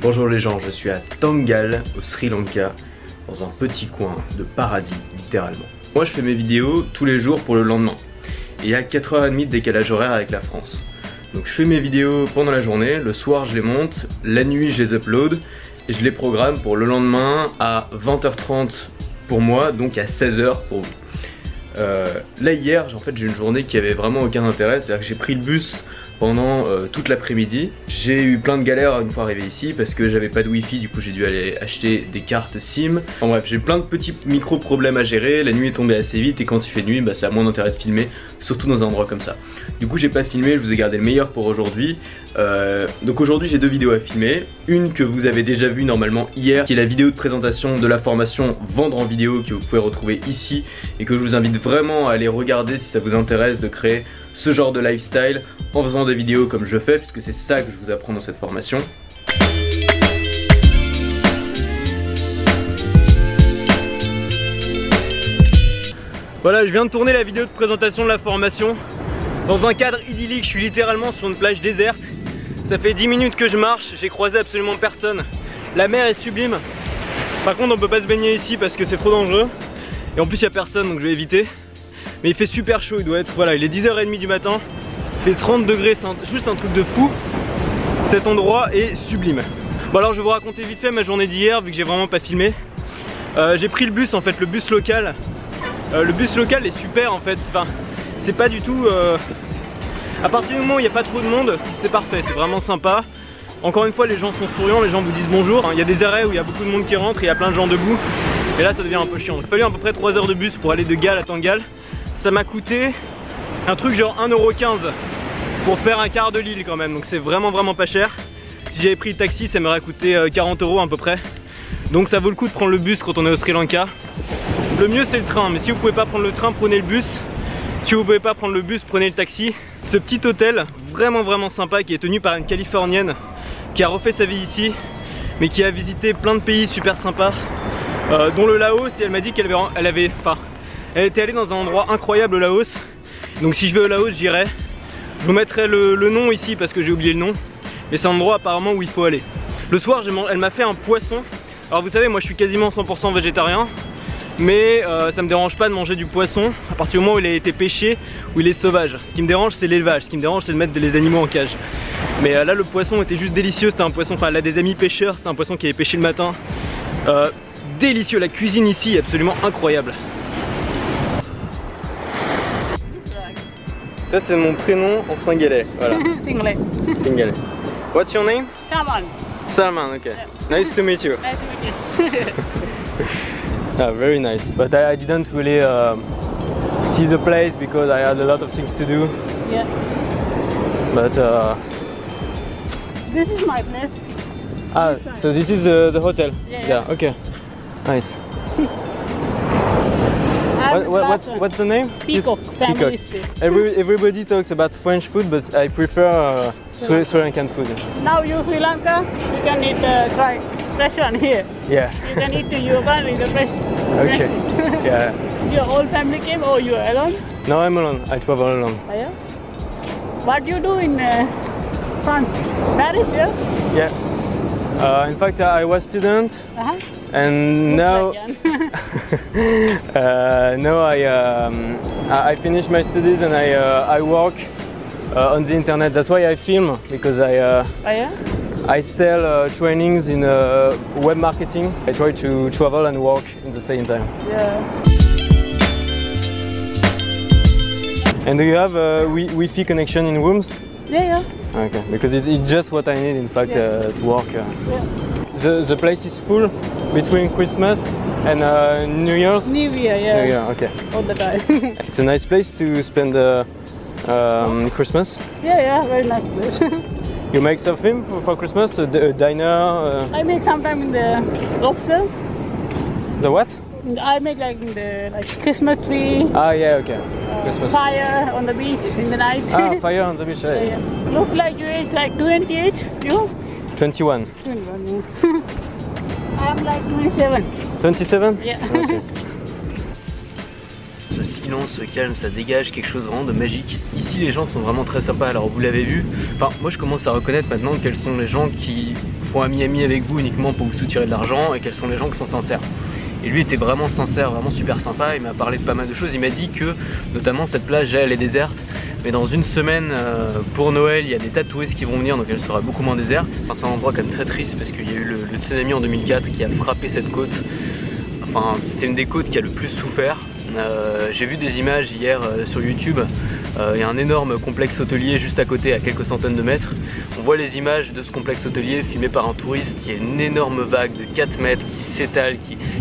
Bonjour les gens, je suis à Tangal, au Sri Lanka, dans un petit coin de paradis, littéralement. Moi je fais mes vidéos tous les jours pour le lendemain. Et il y a 4h30 de décalage horaire avec la France. Donc je fais mes vidéos pendant la journée, le soir je les monte, la nuit je les upload et je les programme pour le lendemain à 20h30 pour moi, donc à 16h pour vous. Là hier, en fait j'ai une journée qui avait vraiment aucun intérêt, c'est-à-dire que j'ai pris le bus pendant toute l'après-midi. J'ai eu plein de galères une fois arrivé ici parce que j'avais pas de wifi, du coup j'ai dû aller acheter des cartes SIM. Enfin bref, j'ai plein de petits micro-problèmes à gérer, la nuit est tombée assez vite et quand il fait nuit, bah, ça a moins d'intérêt de filmer, surtout dans un endroit comme ça. Du coup j'ai pas filmé, je vous ai gardé le meilleur pour aujourd'hui. Donc aujourd'hui j'ai deux vidéos à filmer. Une que vous avez déjà vue normalement hier, qui est la vidéo de présentation de la formation Vendre en vidéo que vous pouvez retrouver ici et que je vous invite vraiment à aller regarder si ça vous intéresse de créer ce genre de lifestyle en faisant des vidéos comme je fais, puisque c'est ça que je vous apprends dans cette formation. Voilà, je viens de tourner la vidéo de présentation de la formation dans un cadre idyllique. Je suis littéralement sur une plage déserte. Ça fait 10 minutes que je marche, j'ai croisé absolument personne. La mer est sublime. Par contre on peut pas se baigner ici parce que c'est trop dangereux. Et en plus il y a personne, donc je vais éviter. Mais il fait super chaud, il doit être, voilà, il est 10h30 du matin. Il fait 30 degrés, c'est juste un truc de fou. Cet endroit est sublime. Bon alors je vais vous raconter vite fait ma journée d'hier vu que j'ai vraiment pas filmé. J'ai pris le bus en fait, le bus local. Le bus local est super en fait, enfin, c'est pas du tout... À partir du moment où il n'y a pas trop de monde, c'est parfait, c'est vraiment sympa. Encore une fois les gens sont souriants, les gens vous disent bonjour. Il y a des arrêts où il y a beaucoup de monde qui rentre et il y a plein de gens debout. Et là ça devient un peu chiant. Il a fallu à peu près 3 heures de bus pour aller de Galle à Tangal. Ça m'a coûté un truc genre 1,15 € pour faire un quart de l'île quand même. Donc c'est vraiment pas cher. Si j'avais pris le taxi ça m'aurait coûté 40 € à peu près. Donc ça vaut le coup de prendre le bus quand on est au Sri Lanka. Le mieux c'est le train, mais si vous pouvez pas prendre le train, prenez le bus. Si vous pouvez pas prendre le bus, prenez le taxi. Ce petit hôtel vraiment sympa qui est tenu par une Californienne qui a refait sa vie ici, mais qui a visité plein de pays super sympas, dont le Laos. Et elle m'a dit qu'elle elle était allée dans un endroit incroyable au Laos. Donc si je vais au Laos j'irai. Je vous mettrai le nom ici parce que j'ai oublié le nom. Mais c'est un endroit apparemment où il faut aller. Le soir elle m'a fait un poisson. Alors vous savez moi je suis quasiment 100% végétarien. Mais ça me dérange pas de manger du poisson à partir du moment où il a été pêché, où il est sauvage. Ce qui me dérange c'est l'élevage, ce qui me dérange c'est de mettre les animaux en cage. Mais là le poisson était juste délicieux, c'était un poisson, enfin elle a des amis pêcheurs, c'était un poisson qui avait pêché le matin. Délicieux, la cuisine ici est absolument incroyable. Ça c'est mon prénom en singalais, voilà. Singalais. Singalais. What's your name? Salman. Salman, okay. Nice to meet you. Nice to meet you. Ah, very nice. But I didn't really see the place because I had a lot of things to do. Yeah. But this is my place. ah, so this is the hotel. Yeah. Okay. Nice. What's the name? Peacock. Family stay. Everybody talks about French food, but I prefer Sri Lankan food. Now you Sri Lanka, you can eat try fresh one here. Yeah. You can eat in your country the fresh. Okay. Yeah. Your whole family came or you alone? No, I'm alone. I travel alone. Oh, yeah? What do you do in France? Paris, yeah? Yeah. In fact, I was student, and now now I finished my studies and I work on the internet. That's why I film, because I sell trainings in web marketing. I try to travel and work in the same time. Yeah. And do you have a Wi-Fi connection in rooms? Yeah. Okay, because it's just what I need, in fact, to work. The place is full between Christmas and New Year's? New Year, yeah. New Year, okay. All the time. It's a nice place to spend Christmas? Yeah, very nice place. You make something for Christmas? A diner? I make sometime in the lobster. The what? I make like Christmas tree. Ah yeah, okay. Christmas. Fire on the beach in the night. Ah, fire on the beach. Yeah. Looks like you age like 28. You? 21. 21. I'm like 27. 27? Yeah. Okay. Ce silence, ce calme, ça dégage quelque chose vraiment de magique. Ici les gens sont vraiment très sympas, alors vous l'avez vu. Enfin moi je commence à reconnaître maintenant quels sont les gens qui font ami-ami avec vous uniquement pour vous soutirer de l'argent et quels sont les gens qui sont sincères. Et lui était vraiment sincère, vraiment super sympa, il m'a parlé de pas mal de choses. Il m'a dit que notamment cette plage elle est déserte, mais dans une semaine pour Noël il y a des tas de touristes qui vont venir, donc elle sera beaucoup moins déserte. Enfin, c'est un endroit quand même très triste parce qu'il y a eu le tsunami en 2004 qui a frappé cette côte. Enfin c'est une des côtes qui a le plus souffert. J'ai vu des images hier sur YouTube, il y a un énorme complexe hôtelier juste à côté à quelques centaines de mètres. On voit les images de ce complexe hôtelier filmé par un touriste, il y a une énorme vague de 4 mètres qui s'étale,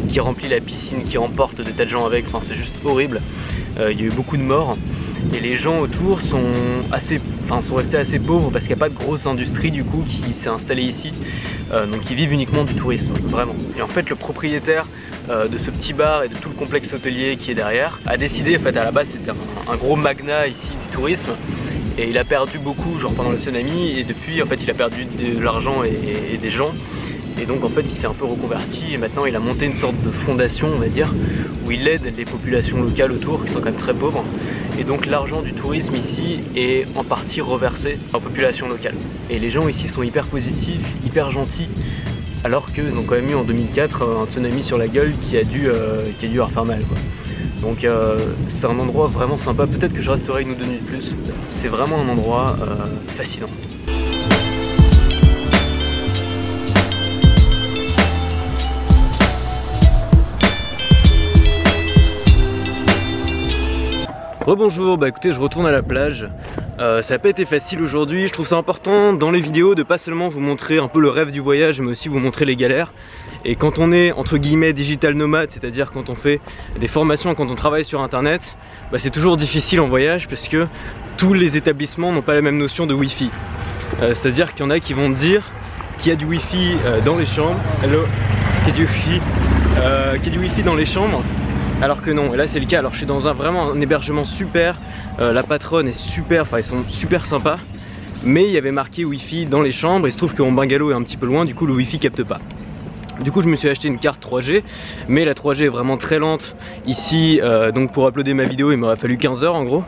qui remplit la piscine, qui emporte des tas de gens avec, enfin c'est juste horrible. Il y a eu beaucoup de morts et les gens autour sont restés assez pauvres parce qu'il n'y a pas de grosse industrie du coup qui s'est installée ici, donc ils vivent uniquement du tourisme, vraiment. Et en fait le propriétaire de ce petit bar et de tout le complexe hôtelier qui est derrière a décidé, en fait à la base c'était un gros magnat ici du tourisme et il a perdu beaucoup genre pendant le tsunami et depuis en fait il a perdu de l'argent et des gens. Et donc en fait il s'est un peu reconverti et maintenant il a monté une sorte de fondation on va dire où il aide les populations locales autour qui sont quand même très pauvres. Et donc l'argent du tourisme ici est en partie reversé en population locale. Et les gens ici sont hyper positifs, hyper gentils, alors qu'ils ont quand même eu en 2004 un tsunami sur la gueule qui a dû leur faire mal quoi. Donc c'est un endroit vraiment sympa, peut-être que je resterai une ou deux nuits de plus. C'est vraiment un endroit fascinant. Rebonjour, bah écoutez je retourne à la plage. Ça n'a pas été facile aujourd'hui, je trouve ça important dans les vidéos de pas seulement vous montrer un peu le rêve du voyage mais aussi vous montrer les galères. Et quand on est entre guillemets digital nomade, c'est-à-dire quand on fait des formations, quand on travaille sur internet, bah c'est toujours difficile en voyage parce que tous les établissements n'ont pas la même notion de wifi. C'est-à-dire qu'il y en a qui vont dire qu'il y a du wifi dans les chambres, qu'il y a du wifi dans les chambres. Alors que non, et là c'est le cas. Alors je suis dans vraiment un hébergement super, la patronne est super, enfin ils sont super sympas. Mais il y avait marqué Wi-Fi dans les chambres, et il se trouve que mon bungalow est un petit peu loin, du coup le Wi-Fi capte pas. Du coup je me suis acheté une carte 3G, mais la 3G est vraiment très lente ici, donc pour uploader ma vidéo il m'aurait fallu 15 heures en gros.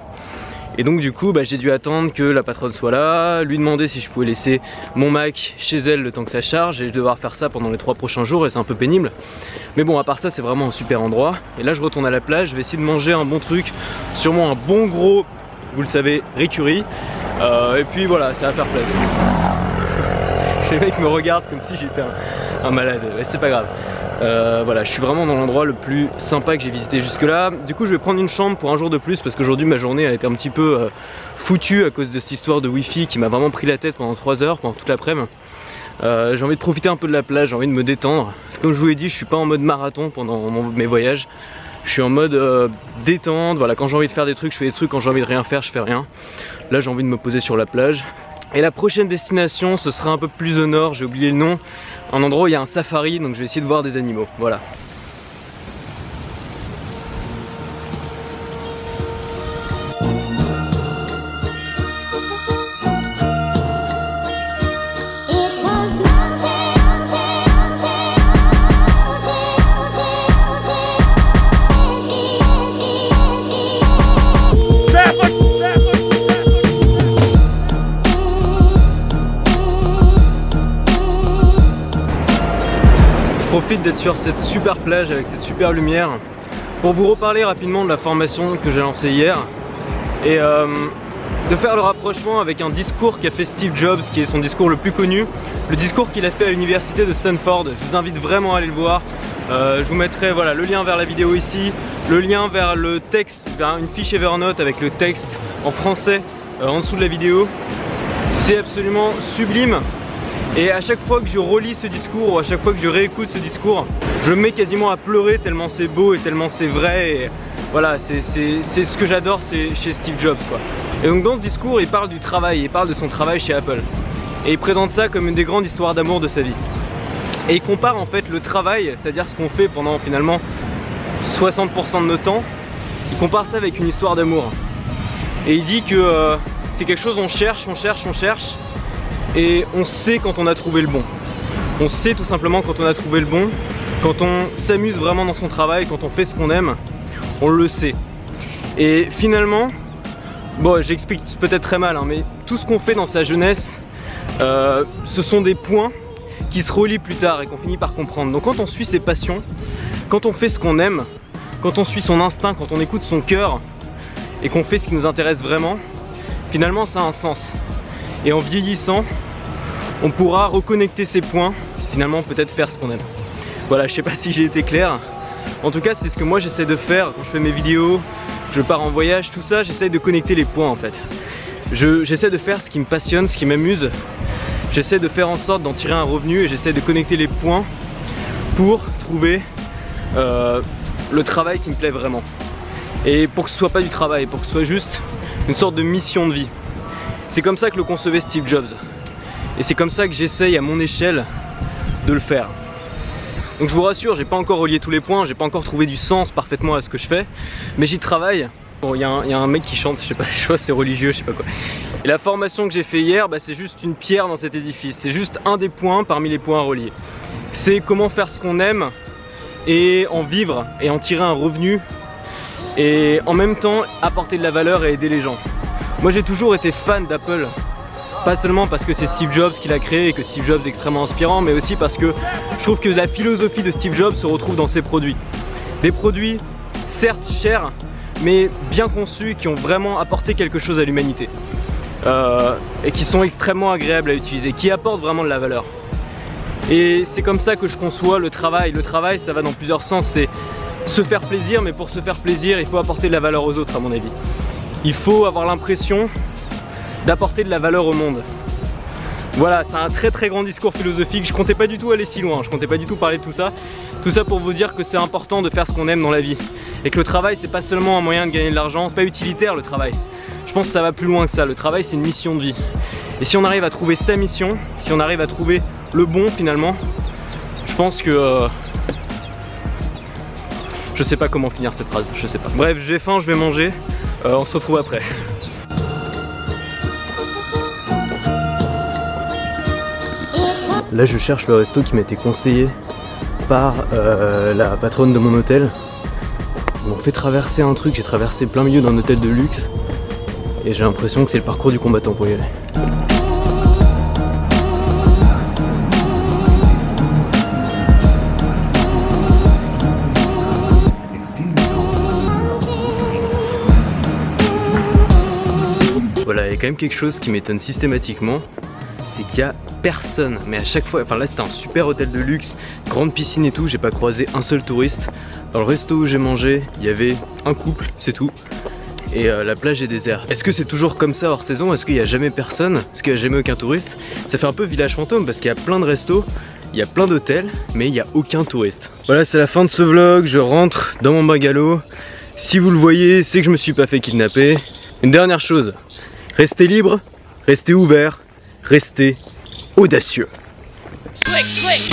Et donc du coup bah, j'ai dû attendre que la patronne soit là, lui demander si je pouvais laisser mon Mac chez elle le temps que ça charge, et je vais devoir faire ça pendant les 3 prochains jours et c'est un peu pénible. Mais bon à part ça c'est vraiment un super endroit. Et là je retourne à la plage, je vais essayer de manger un bon truc, sûrement un bon gros, vous le savez, riz-curry. Et puis voilà, ça va faire plaisir. Les mecs me regardent comme si j'étais un malade, mais c'est pas grave. Voilà, je suis vraiment dans l'endroit le plus sympa que j'ai visité jusque là. Du coup je vais prendre une chambre pour un jour de plus parce qu'aujourd'hui ma journée a été un petit peu foutue à cause de cette histoire de wifi qui m'a vraiment pris la tête pendant 3 heures, pendant toute l'après-midi. J'ai envie de profiter un peu de la plage, j'ai envie de me détendre. Comme je vous l'ai dit, je suis pas en mode marathon pendant mes voyages. Je suis en mode détente, voilà, quand j'ai envie de faire des trucs je fais des trucs, quand j'ai envie de rien faire je fais rien. Là j'ai envie de me poser sur la plage. Et la prochaine destination ce sera un peu plus au nord, j'ai oublié le nom. Un endroit où il y a un safari, donc je vais essayer de voir des animaux, voilà. Je profite d'être sur cette super plage avec cette super lumière pour vous reparler rapidement de la formation que j'ai lancée hier et de faire le rapprochement avec un discours qu'a fait Steve Jobs, qui est son discours le plus connu, le discours qu'il a fait à l'université de Stanford. Je vous invite vraiment à aller le voir. Je vous mettrai voilà, le lien vers la vidéo ici, le lien vers le texte, vers une fiche Evernote avec le texte en français en dessous de la vidéo. C'est absolument sublime. Et à chaque fois que je relis ce discours, ou à chaque fois que je réécoute ce discours, je me mets quasiment à pleurer tellement c'est beau et tellement c'est vrai. Et voilà, c'est ce que j'adore chez Steve Jobs quoi. Et donc dans ce discours, il parle du travail, il parle de son travail chez Apple. Et il présente ça comme une des grandes histoires d'amour de sa vie. Et il compare en fait le travail, c'est-à-dire ce qu'on fait pendant finalement 60% de notre temps, il compare ça avec une histoire d'amour. Et il dit que c'est quelque chose on cherche, et on sait quand on a trouvé le bon. On sait tout simplement quand on a trouvé le bon, quand on s'amuse vraiment dans son travail, quand on fait ce qu'on aime, on le sait. Et finalement, bon, j'explique peut-être très mal, hein, mais tout ce qu'on fait dans sa jeunesse, ce sont des points qui se relient plus tard et qu'on finit par comprendre. Donc quand on suit ses passions, quand on fait ce qu'on aime, quand on suit son instinct, quand on écoute son cœur et qu'on fait ce qui nous intéresse vraiment, finalement ça a un sens. Et en vieillissant, on pourra reconnecter ces points, finalement peut-être faire ce qu'on aime. Voilà, je sais pas si j'ai été clair. En tout cas, c'est ce que moi j'essaie de faire quand je fais mes vidéos, je pars en voyage, tout ça, j'essaie de connecter les points en fait. J'essaie de faire ce qui me passionne, ce qui m'amuse. J'essaie de faire en sorte d'en tirer un revenu et j'essaie de connecter les points pour trouver le travail qui me plaît vraiment. Et pour que ce soit pas du travail, pour que ce soit juste une sorte de mission de vie. C'est comme ça que le concevait Steve Jobs. Et c'est comme ça que j'essaye à mon échelle de le faire. Donc je vous rassure, j'ai pas encore relié tous les points, j'ai pas encore trouvé du sens parfaitement à ce que je fais, mais j'y travaille. Bon, y a un mec qui chante, je sais pas, c'est religieux, je sais pas quoi. Et la formation que j'ai fait hier, bah, c'est juste une pierre dans cet édifice. C'est juste un des points parmi les points à relier. C'est comment faire ce qu'on aime et en vivre et en tirer un revenu et en même temps apporter de la valeur et aider les gens. Moi j'ai toujours été fan d'Apple. Pas seulement parce que c'est Steve Jobs qui l'a créé et que Steve Jobs est extrêmement inspirant, mais aussi parce que je trouve que la philosophie de Steve Jobs se retrouve dans ses produits. Des produits certes chers, mais bien conçus, qui ont vraiment apporté quelque chose à l'humanité. Et qui sont extrêmement agréables à utiliser, qui apportent vraiment de la valeur. Et c'est comme ça que je conçois le travail. Le travail, ça va dans plusieurs sens, c'est se faire plaisir, mais pour se faire plaisir, il faut apporter de la valeur aux autres à mon avis. Il faut avoir l'impression d'apporter de la valeur au monde. Voilà, c'est un très grand discours philosophique. Je comptais pas du tout aller si loin, je comptais pas du tout parler de tout ça. Tout ça pour vous dire que c'est important de faire ce qu'on aime dans la vie. Et que le travail, c'est pas seulement un moyen de gagner de l'argent, c'est pas utilitaire le travail. Je pense que ça va plus loin que ça. Le travail, c'est une mission de vie. Et si on arrive à trouver sa mission, si on arrive à trouver le bon finalement, je pense que... je sais pas comment finir cette phrase, je sais pas. Bref, j'ai faim, je vais manger. On se retrouve après. Là je cherche le resto qui m'a été conseillé par la patronne de mon hôtel. Ils m'ont fait traverser un truc, j'ai traversé plein milieu d'un hôtel de luxe. Et j'ai l'impression que c'est le parcours du combattant pour y aller. Voilà, il y a quand même quelque chose qui m'étonne systématiquement, c'est qu'il y a personne, mais à chaque fois, enfin là c'était un super hôtel de luxe, grande piscine et tout, j'ai pas croisé un seul touriste. Dans le resto où j'ai mangé, il y avait un couple, c'est tout, et la plage est déserte. Est-ce que c'est toujours comme ça hors saison? Est-ce qu'il n'y a jamais personne? Est-ce qu'il n'y a jamais aucun touriste? Ça fait un peu village fantôme parce qu'il y a plein de restos, il y a plein d'hôtels, mais il n'y a aucun touriste. Voilà, c'est la fin de ce vlog, je rentre dans mon bungalow. Si vous le voyez, c'est que je me suis pas fait kidnapper. Une dernière chose, restez libre, restez ouvert, restez audacieux. Click, click.